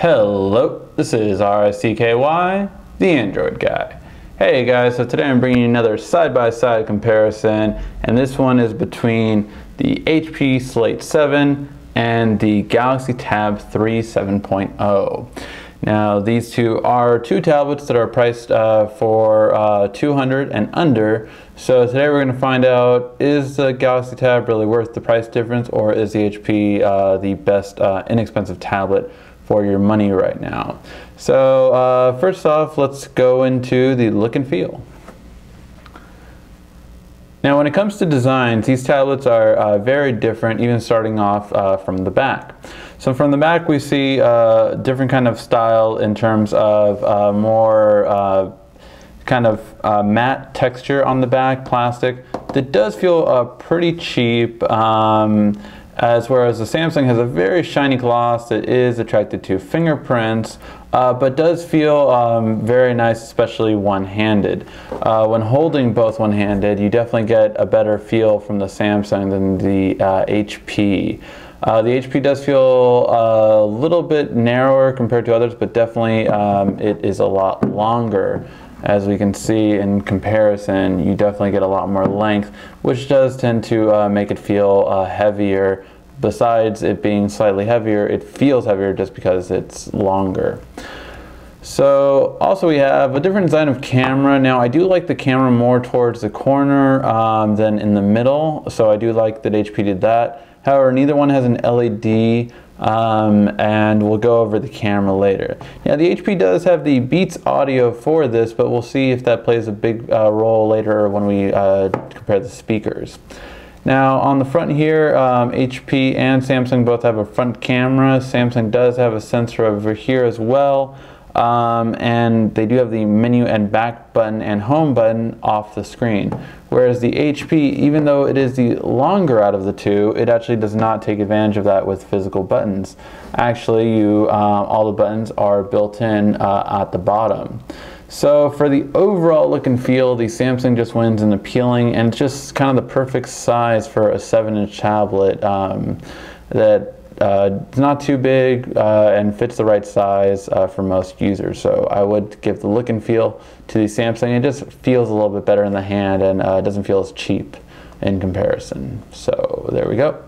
Hello, this is RSTKY, the Android guy. Hey guys, so today I'm bringing you another side-by-side comparison, and this one is between the HP Slate 7 and the Galaxy Tab 3 7.0. Now these two are two tablets that are priced for $200 and under. So today we're going to find out, is the Galaxy Tab really worth the price difference, or is the HP the best inexpensive tablet for your money right now? So first off, let's go into the look and feel. Now when it comes to designs, these tablets are very different, even starting off from the back. So from the back we see different kind of style in terms of more kind of matte texture on the back, plastic. That does feel pretty cheap, whereas the Samsung has a very shiny gloss that is attracted to fingerprints, but does feel very nice, especially one-handed. When holding both one-handed, you definitely get a better feel from the Samsung than the HP. The HP does feel a little bit narrower compared to others, but definitely it is a lot longer. As we can see in comparison, you definitely get a lot more length, which does tend to make it feel heavier. Besides it being slightly heavier, it feels heavier just because it's longer. So also we have a different design of camera. Now I do like the camera more towards the corner than in the middle, so I do like that HP did that. However, neither one has an LED, and we'll go over the camera later. Now the HP does have the Beats audio for this, but we'll see if that plays a big role later when we compare the speakers. Now on the front here, HP and Samsung both have a front camera. Samsung does have a sensor over here as well, and they do have the menu and back button and home button off the screen. Whereas the HP, even though it is the longer out of the two, it actually does not take advantage of that with physical buttons. Actually, all the buttons are built in at the bottom. So for the overall look and feel, the Samsung just wins in appealing, and it's just kind of the perfect size for a 7-inch tablet that it's not too big and fits the right size for most users. So I would give the look and feel to the Samsung. It just feels a little bit better in the hand, and it doesn't feel as cheap in comparison. So there we go.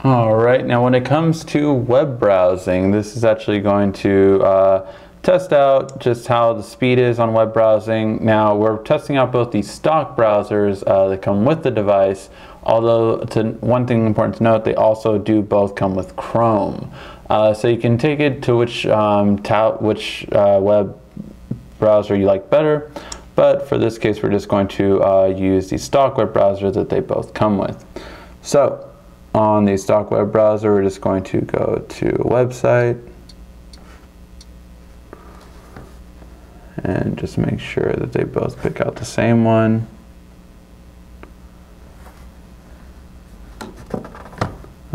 Alright, now when it comes to web browsing, this is actually going to test out just how the speed is on web browsing. Now we're testing out both the stock browsers that come with the device, although one thing important to note, they also do both come with Chrome. So you can take it to which web browser you like better, but for this case we're just going to use the stock web browser that they both come with. So on the stock web browser, we're just going to go to a website and just make sure that they both pick out the same one.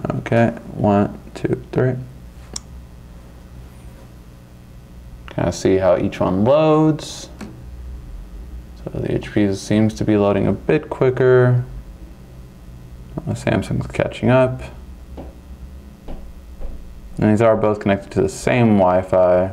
Okay, 1, 2, 3. Kind of see how each one loads. So the HP seems to be loading a bit quicker. The Samsung's catching up. And these are both connected to the same Wi-Fi.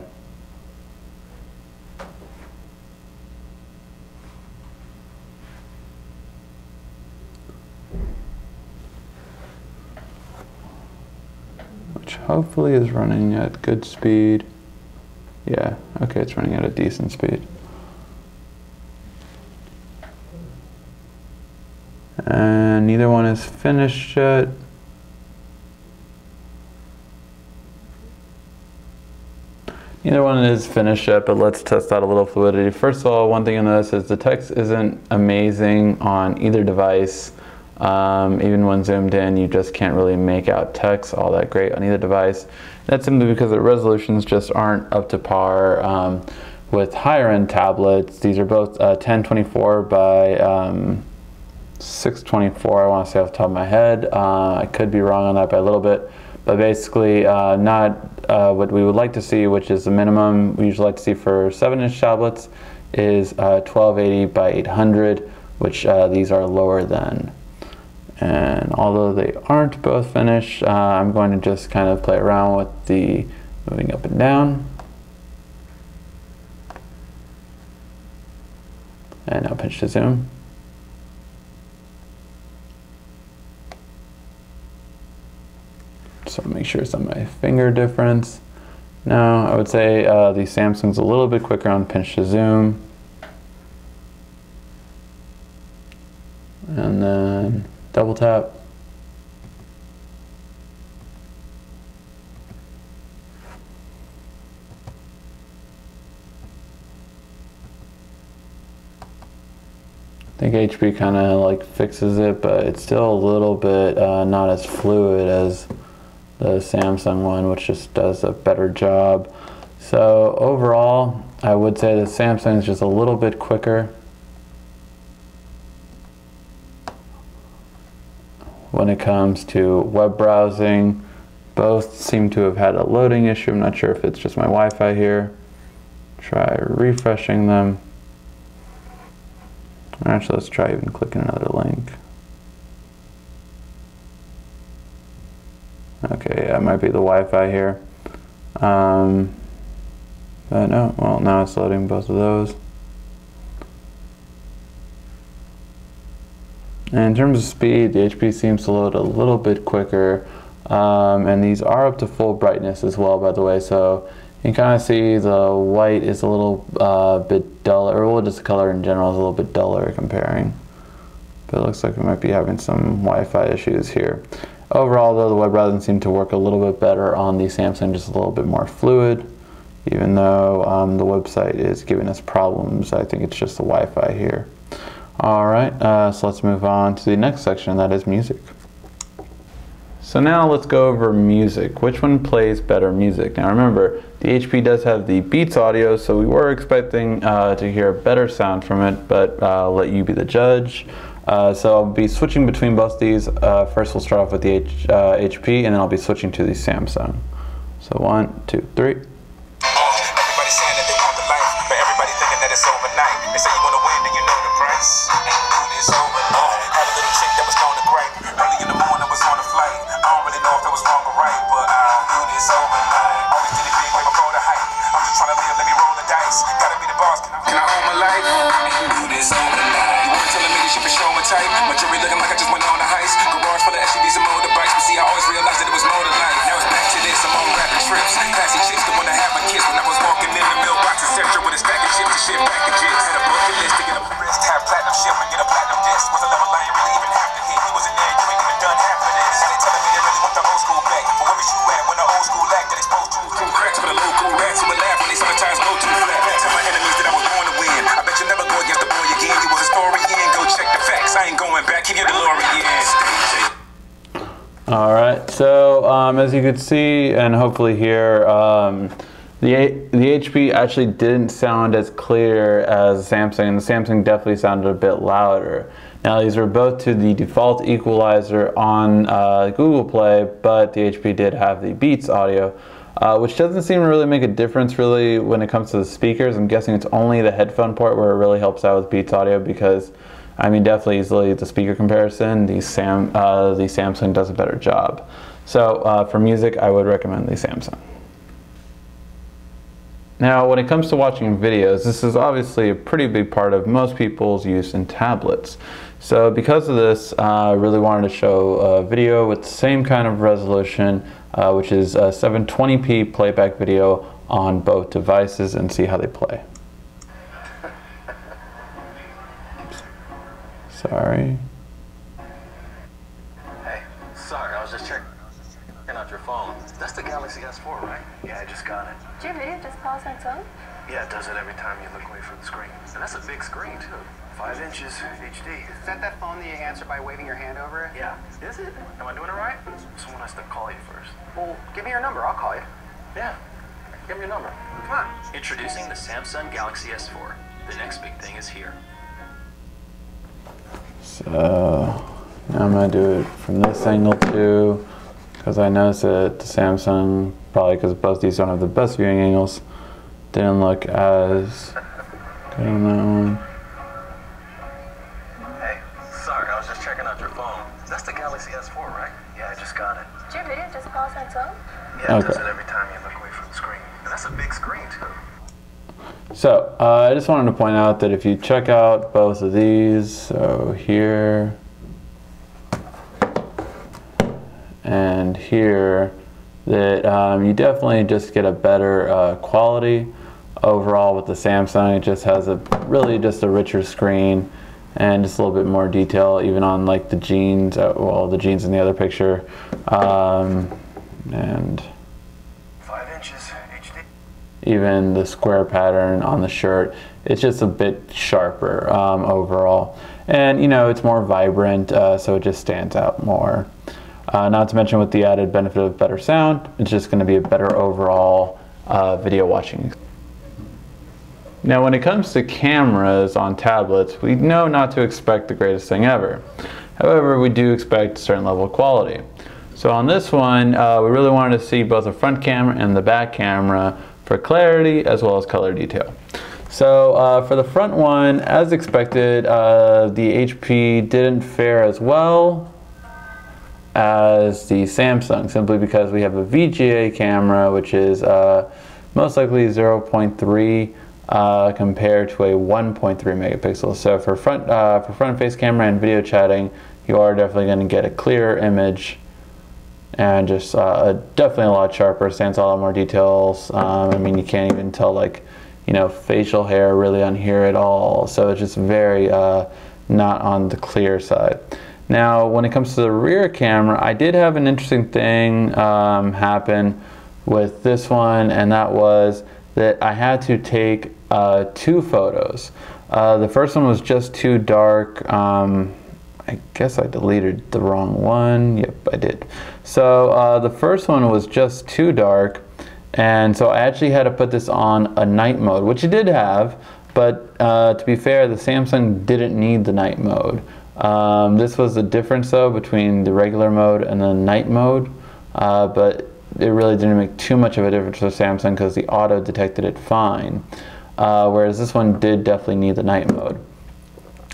Which hopefully is running at good speed. Yeah, okay, it's running at a decent speed. And neither one is finished yet. Neither one is finished yet, but let's test out a little fluidity. First of all, one thing you'll notice is the text isn't amazing on either device. Even when zoomed in, you just can't really make out text all that great on either device. That's simply because the resolutions just aren't up to par with higher end tablets. These are both 1024 by 624, I want to say off the top of my head. I could be wrong on that by a little bit, but basically not what we would like to see, which is the minimum we usually like to see for 7-inch tablets is 1280 by 800, which these are lower than. And although they aren't both finished, I'm going to just kind of play around with the moving up and down. And now pinch to zoom. So make sure it's on my finger difference. Now I would say the Samsung's a little bit quicker on pinch to zoom. And then double tap. I think HP kind of like fixes it, but it's still a little bit not as fluid as the Samsung one, which just does a better job. So overall, I would say the Samsung is just a little bit quicker when it comes to web browsing. Both seem to have had a loading issue. I'm not sure if it's just my Wi-Fi here. Try refreshing them. Actually, let's try even clicking another link. Okay, yeah, it might be the Wi-Fi here. But no, well, now it's loading both of those. And in terms of speed, the HP seems to load a little bit quicker. And these are up to full brightness as well, by the way. So you can kind of see the white is a little bit duller, or well, just the color in general is a little bit duller comparing. But it looks like we might be having some Wi-Fi issues here. Overall, though, the web browsing seemed to work a little bit better on the Samsung, just a little bit more fluid. Even though the website is giving us problems, I think it's just the Wi-Fi here. All right, so let's move on to the next section, that is music. So now let's go over music. Which one plays better music? Now remember, the HP does have the Beats audio, so we were expecting to hear a better sound from it, but I'll let you be the judge. So I'll be switching between both these. First we'll start off with the HP, and then I'll be switching to the Samsung. So 1, 2, 3. Everybody saying that they want the life, but everybody thinking that it's overnight. They say you want to win, then you know the price. Ain't do this overnight. Had a little chick that was going to gripe. Early in the morning was on a flight. I don't really know if it was wrong or right, but I do this overnight. Always did it big way before the hype. I'm just trying to live, let me roll the dice. Gotta be the boss, can I own my life? Ain't do this overnight. You wanna tell a nigga she for sure my type. My jewelry looking like I just went on a heist. Garage full of SUVs and motorbikes, but see I always realized that it was more to life. Now it's back to this, I'm on rapid trips. Classy chicks, the one that had my kiss when I was walking in the mailbox in Central with a stack of chips and shit packages. Had a bucket list to get a wrist, have platinum ship and get a platinum disc. Was a level I ain't really even have to hit. He wasn't there, you ain't even done half of this. Now they telling me they really want the old school back. But where was you at when the old school act that exposed you to cracks with a local rats who would laugh when they sometimes go too flat. Tell my enemies that I was born to win. I bet you never go against the boy again. You was a story in, go check the facts. I ain't going back, keep your DeLorean. All right, so as you could see and hopefully hear, the HP actually didn't sound as clear as Samsung, and the Samsung definitely sounded a bit louder. Now these are both to the default equalizer on Google Play, but the HP did have the Beats audio, which doesn't seem to really make a difference really when it comes to the speakers. I'm guessing it's only the headphone port where it really helps out with Beats audio, because I mean definitely easily the speaker comparison, the Samsung does a better job. So for music, I would recommend the Samsung. Now, when it comes to watching videos, this is obviously a pretty big part of most people's use in tablets. So because of this, I really wanted to show a video with the same kind of resolution, which is a 720p playback video on both devices, and see how they play. Sorry. Hey, sorry, I was just checking out your phone. That's the Galaxy S4, right? Yeah, I just got it. Did your video just pause on its own? Yeah, it does it every time you look away from the screen. And that's a big screen, too. 5 inches, HD. Is that phone that you answer by waving your hand over it? Yeah. Is it? Am I doing it right? Someone has to call you first. Well, give me your number. I'll call you. Yeah. Give me your number. Come on. Introducing the Samsung Galaxy S4. The next big thing is here. So now I'm going to do it from this angle too, because I noticed that the Samsung, probably because both these don't have the best viewing angles, didn't look as good on that one. Hey, sorry, I was just checking out your phone. That's the got it. Did your video just pause on its own? Yeah, it does Okay. it every time you look away from the screen. And that's a big screen, too. So I just wanted to point out that if you check out both of these, so here and here, that you definitely just get a better quality overall with the Samsung. It just has a really just a richer screen and just a little bit more detail, even on like the jeans, well, the jeans in the other picture, and 5 inches, HD. even the square pattern on the shirt. It's just a bit sharper overall, and you know, it's more vibrant, so it just stands out more. Not to mention with the added benefit of better sound, it's just going to be a better overall video watching. Now when it comes to cameras on tablets, we know not to expect the greatest thing ever. However, we do expect a certain level of quality. So on this one, we really wanted to see both the front camera and the back camera for clarity as well as color detail. So for the front one, as expected, the HP didn't fare as well as the Samsung, simply because we have a VGA camera, which is most likely 0.3 compared to a 1.3 megapixels. So for front face camera and video chatting, you are definitely going to get a clearer image and just definitely a lot sharper, stands out a lot more details. I mean, you can't even tell, like, you know, facial hair really on here at all. So it's just very not on the clear side. Now, when it comes to the rear camera, I did have an interesting thing happen with this one, and that was that I had to take 2 photos. The first one was just too dark. I guess I deleted the wrong one. Yep, I did. So the first one was just too dark, and so I actually had to put this on a night mode, which it did have, but to be fair, the Samsung didn't need the night mode. This was the difference though between the regular mode and the night mode, but it really didn't make too much of a difference for Samsung because the auto detected it fine, whereas this one did definitely need the night mode.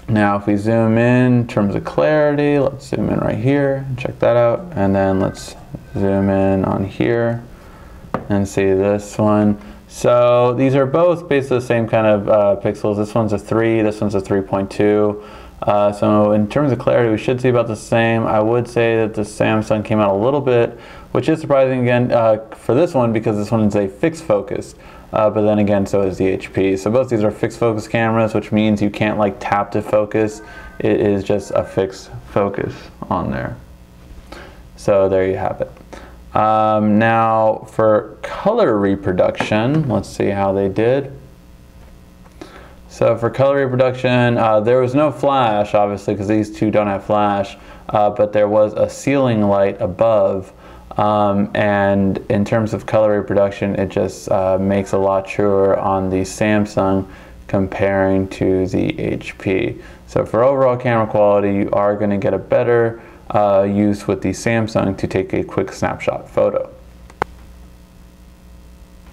Now if we zoom in terms of clarity, let's zoom in right here, check that out, and then let's zoom in on here and see this one. So these are both basically the same kind of pixels. This one's a 3, this one's a 3.2. So in terms of clarity, we should see about the same. I would say that the Samsung came out a little bit, which is surprising again for this one, because this one is a fixed focus. But then again, so is the HP. So both these are fixed focus cameras, which means you can't like tap to focus. It is just a fixed focus on there. So there you have it. Now for color reproduction, let's see how they did. So for color reproduction, there was no flash, obviously, because these two don't have flash, but there was a ceiling light above. And in terms of color reproduction, it just makes a lot truer on the Samsung comparing to the HP. So for overall camera quality, you are going to get a better use with the Samsung to take a quick snapshot photo.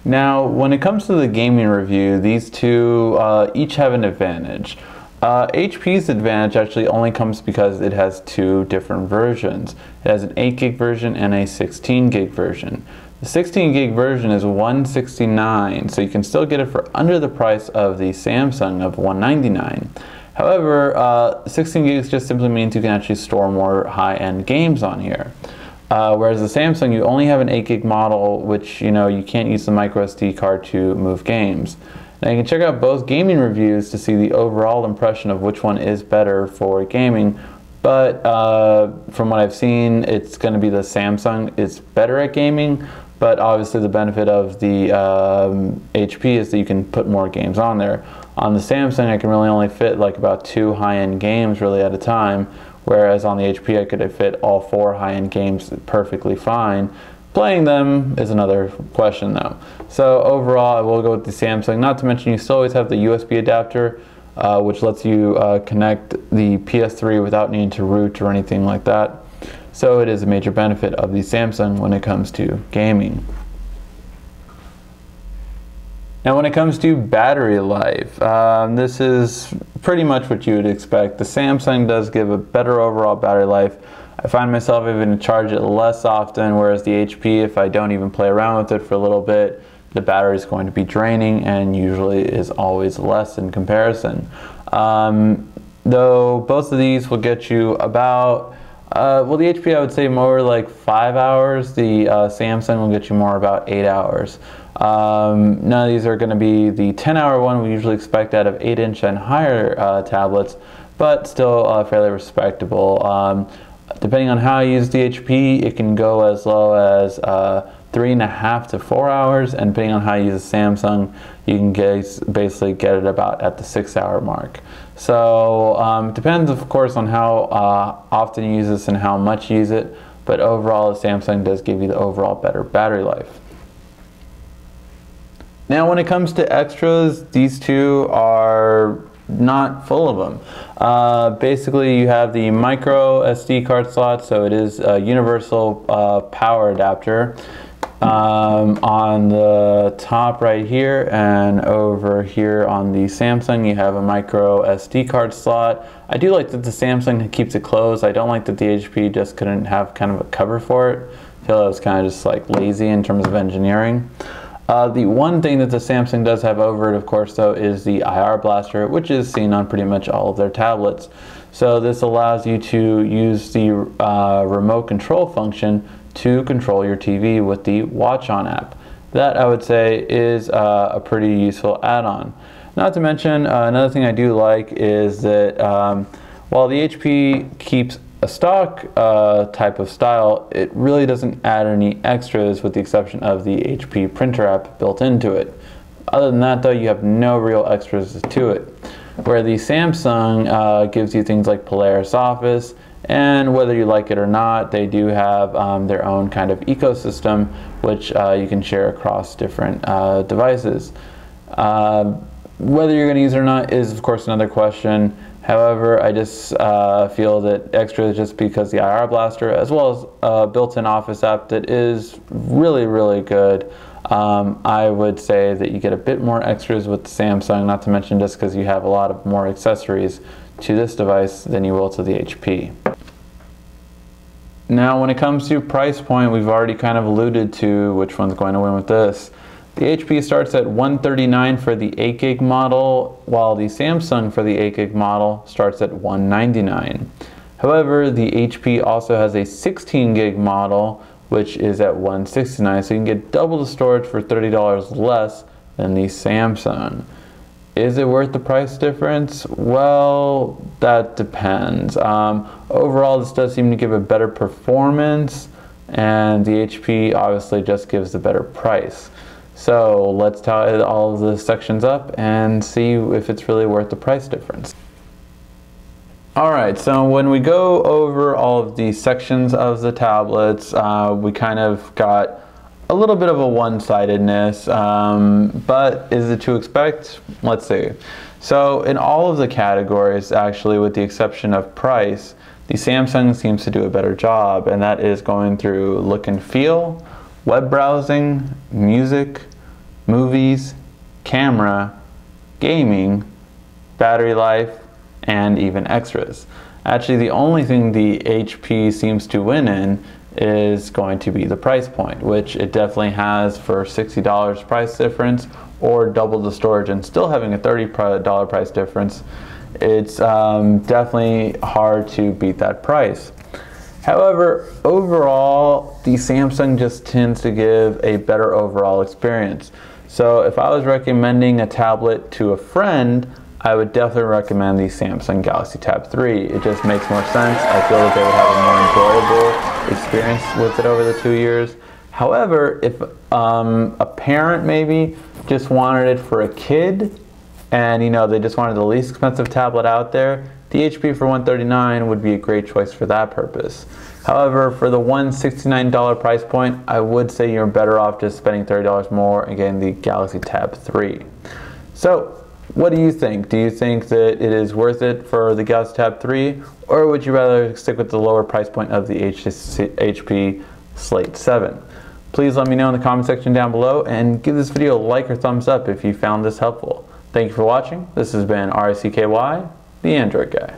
Now, when it comes to the gaming review, these two each have an advantage. HP's advantage actually only comes because it has 2 different versions. It has an 8 gig version and a 16 gig version. The 16 gig version is $169, so you can still get it for under the price of the Samsung of $199. However, 16 gigs just simply means you can actually store more high-end games on here. Whereas the Samsung, you only have an 8 gig model, which, you know, you can't use the micro SD card to move games. Now you can check out both gaming reviews to see the overall impression of which one is better for gaming, but from what I've seen, it's going to be the Samsung. It's better at gaming, but obviously the benefit of the HP is that you can put more games on there. On the Samsung, I can really only fit like about 2 high-end games really at a time, whereas on the HP I could fit all 4 high-end games perfectly fine. Playing them is another question though. So overall, I will go with the Samsung. Not to mention, you still always have the USB adapter, which lets you connect the PS3 without needing to root or anything like that. So it is a major benefit of the Samsung when it comes to gaming. Now when it comes to battery life, this is pretty much what you would expect. The Samsung does give a better overall battery life. I find myself even to charge it less often, whereas the HP, if I don't even play around with it for a little bit, the battery is going to be draining and usually is always less in comparison. Though both of these will get you about, well, the HP I would say more like 5 hours. The Samsung will get you more about 8 hours. None of these are going to be the 10-hour one we usually expect out of 8-inch and higher tablets, but still fairly respectable. Depending on how you use the HP, it can go as low as 3.5 to 4 hours, and depending on how you use a Samsung, you can basically get it about at the 6-hour mark. So it depends, of course, on how often you use this and how much you use it, but overall, the Samsung does give you the overall better battery life. Now, when it comes to extras, these two are not full of them. Basically, you have the micro SD card slot, so it is a universal power adapter. On the top right here and over here on the Samsung, you have a micro SD card slot. I do like that the Samsung keeps it closed. I don't like that the HP just couldn't have kind of a cover for it. I feel it was kind of just like lazy in terms of engineering. The one thing that the Samsung does have over it, of course, though, is the IR blaster, which is seen on pretty much all of their tablets. So this allows you to use the remote control function to control your TV with the Watch On app. That, I would say, is a pretty useful add-on. Not to mention, another thing I do like is that while the HP keeps a stock type of style, it really doesn't add any extras with the exception of the HP printer app built into it. Other than that, though, you have no real extras to it. Where the Samsung gives you things like Polaris Office, and whether you like it or not, they do have their own kind of ecosystem which you can share across different devices. Whether you're going to use it or not is, of course, another question. However, I just feel that extra, just because the IR blaster, as well as a built-in Office app that is really, really good, I would say that you get a bit more extras with the Samsung, not to mention just because you have a lot of more accessories to this device than you will to the HP. Now, when it comes to price point, we've already kind of alluded to which one's going to win with this. The HP starts at $139 for the 8 gig model, while the Samsung for the 8 gig model starts at $199. However, the HP also has a 16 gig model, which is at $169, so you can get double the storage for $30 less than the Samsung. Is it worth the price difference? Well, that depends. Overall, this does seem to give a better performance, and the HP obviously just gives the better price. So let's tie all of the sections up and see if it's really worth the price difference. Alright, so when we go over all of the sections of the tablets, we kind of got a little bit of a one-sidedness, but is it to expect? Let's see. So in all of the categories, actually, with the exception of price, the Samsung seems to do a better job, and that is going through look and feel, web browsing, music, movies, camera, gaming, battery life, and even extras. Actually, the only thing the HP seems to win in is going to be the price point, which it definitely has for $60 price difference, or double the storage and still having a $30 price difference. It's definitely hard to beat that price. However, overall, the Samsung just tends to give a better overall experience. So if I was recommending a tablet to a friend, I would definitely recommend the Samsung Galaxy Tab 3. It just makes more sense. I feel that they would have a more enjoyable experience with it over the 2 years. However, if a parent maybe just wanted it for a kid, and they just wanted the least expensive tablet out there, the HP for $139 would be a great choice for that purpose. However, for the $169 price point, I would say you're better off just spending $30 more and getting the Galaxy Tab 3. So, what do you think? Do you think that it is worth it for the Galaxy Tab 3, or would you rather stick with the lower price point of the HP Slate 7? Please let me know in the comment section down below, and give this video a like or thumbs up if you found this helpful. Thank you for watching. This has been RICKY, the Android Guy.